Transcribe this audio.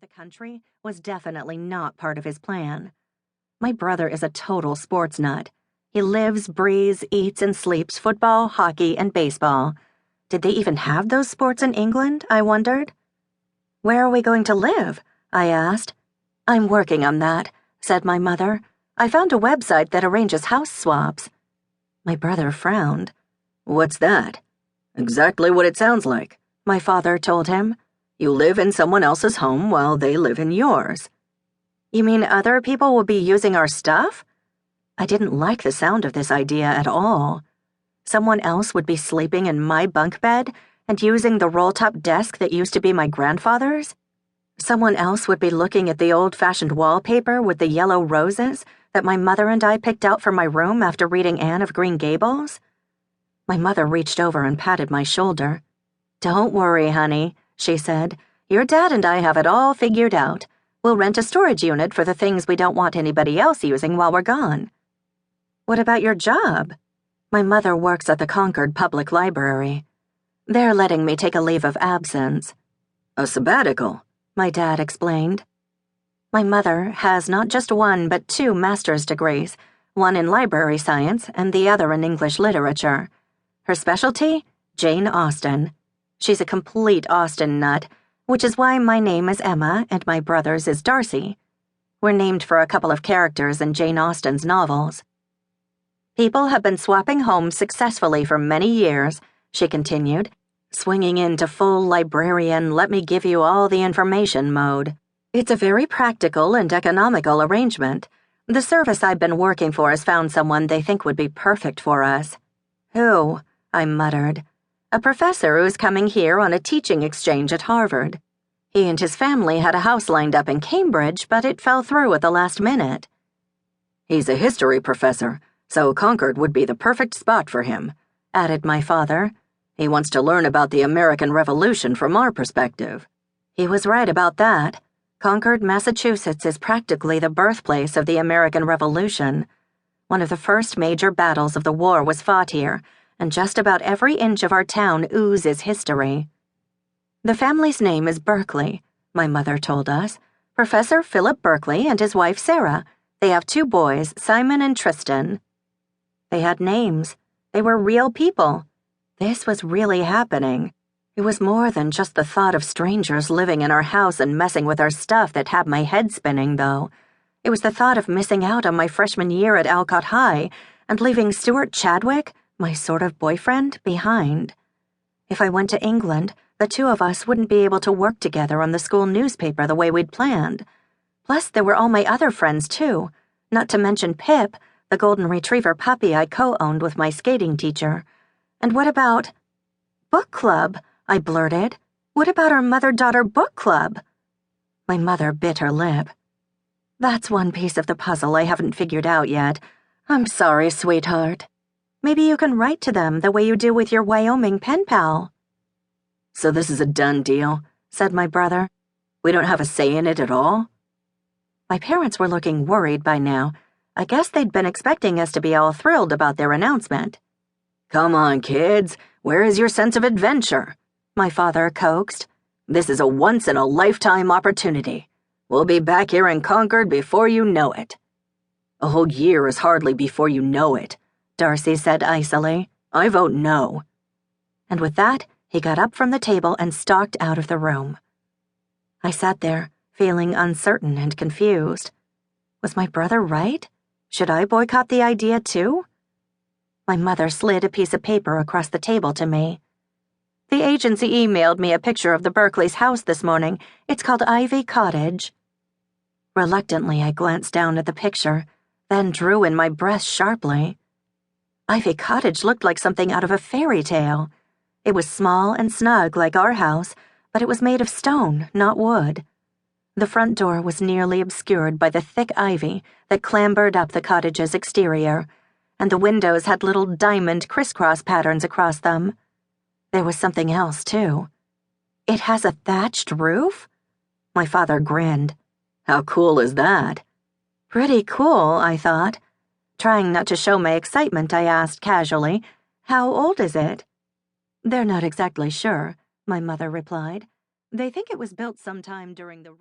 the country was definitely not part of his plan. My brother is a total sports nut. He lives, breathes, eats, and sleeps football, hockey, and baseball. Did they even have those sports in England, I wondered? Where are we going to live? I asked. I'm working on that, said my mother. I found a website that arranges house swaps. My brother frowned. What's that? Exactly what it sounds like, my father told him. You live in someone else's home while they live in yours. You mean other people will be using our stuff? I didn't like the sound of this idea at all. Someone else would be sleeping in my bunk bed and using the roll-top desk that used to be my grandfather's? Someone else would be looking at the old-fashioned wallpaper with the yellow roses that my mother and I picked out for my room after reading Anne of Green Gables? My mother reached over and patted my shoulder. Don't worry, honey, she said. Your dad and I have it all figured out. We'll rent a storage unit for the things we don't want anybody else using while we're gone. What about your job? My mother works at the Concord Public Library. They're letting me take a leave of absence. A sabbatical, my dad explained. My mother has not just one but 2 master's degrees, one in library science and the other in English literature. Her specialty? Jane Austen. She's a complete Austen nut, which is why my name is Emma and my brother's is Darcy. We're named for a couple of characters in Jane Austen's novels. People have been swapping homes successfully for many years, she continued, swinging into full librarian let-me-give-you-all-the-information mode. It's a very practical and economical arrangement. The service I've been working for has found someone they think would be perfect for us. Who? I muttered. A professor who's coming here on a teaching exchange at Harvard. He and his family had a house lined up in Cambridge, but it fell through at the last minute. He's a history professor, so Concord would be the perfect spot for him, added my father. He wants to learn about the American Revolution from our perspective. He was right about that. Concord, Massachusetts is practically the birthplace of the American Revolution. One of the first major battles of the war was fought here, and just about every inch of our town oozes history. The family's name is Berkeley, my mother told us. Professor Philip Berkeley and his wife Sarah. They have 2 boys, Simon and Tristan. They had names. They were real people. This was really happening. It was more than just the thought of strangers living in our house and messing with our stuff that had my head spinning, though. It was the thought of missing out on my freshman year at Alcott High and leaving Stuart Chadwick, my sort of boyfriend, behind. If I went to England, the 2 of us wouldn't be able to work together on the school newspaper the way we'd planned. Plus, there were all my other friends, too, not to mention Pip, the golden retriever puppy I co-owned with my skating teacher. And what about... book club, I blurted. What about our mother-daughter book club? My mother bit her lip. That's one piece of the puzzle I haven't figured out yet. I'm sorry, sweetheart. Maybe you can write to them the way you do with your Wyoming pen pal. So this is a done deal, said my brother. We don't have a say in it at all? My parents were looking worried by now. I guess they'd been expecting us to be all thrilled about their announcement. Come on, kids. Where is your sense of adventure? My father coaxed. This is a once-in-a-lifetime opportunity. We'll be back here in Concord before you know it. A whole year is hardly before you know it, Darcy said icily. I vote no. And with that, he got up from the table and stalked out of the room. I sat there, feeling uncertain and confused. Was my brother right? Should I boycott the idea too? My mother slid a piece of paper across the table to me. The agency emailed me a picture of the Berkeley's house this morning. It's called Ivy Cottage. Reluctantly, I glanced down at the picture, then drew in my breath sharply. Ivy Cottage looked like something out of a fairy tale. It was small and snug like our house, but it was made of stone, not wood. The front door was nearly obscured by the thick ivy that clambered up the cottage's exterior, and the windows had little diamond crisscross patterns across them. There was something else, too. It has a thatched roof? My father grinned. How cool is that? Pretty cool, I thought. Trying not to show my excitement, I asked casually, How old is it? They're not exactly sure, my mother replied. They think it was built sometime during the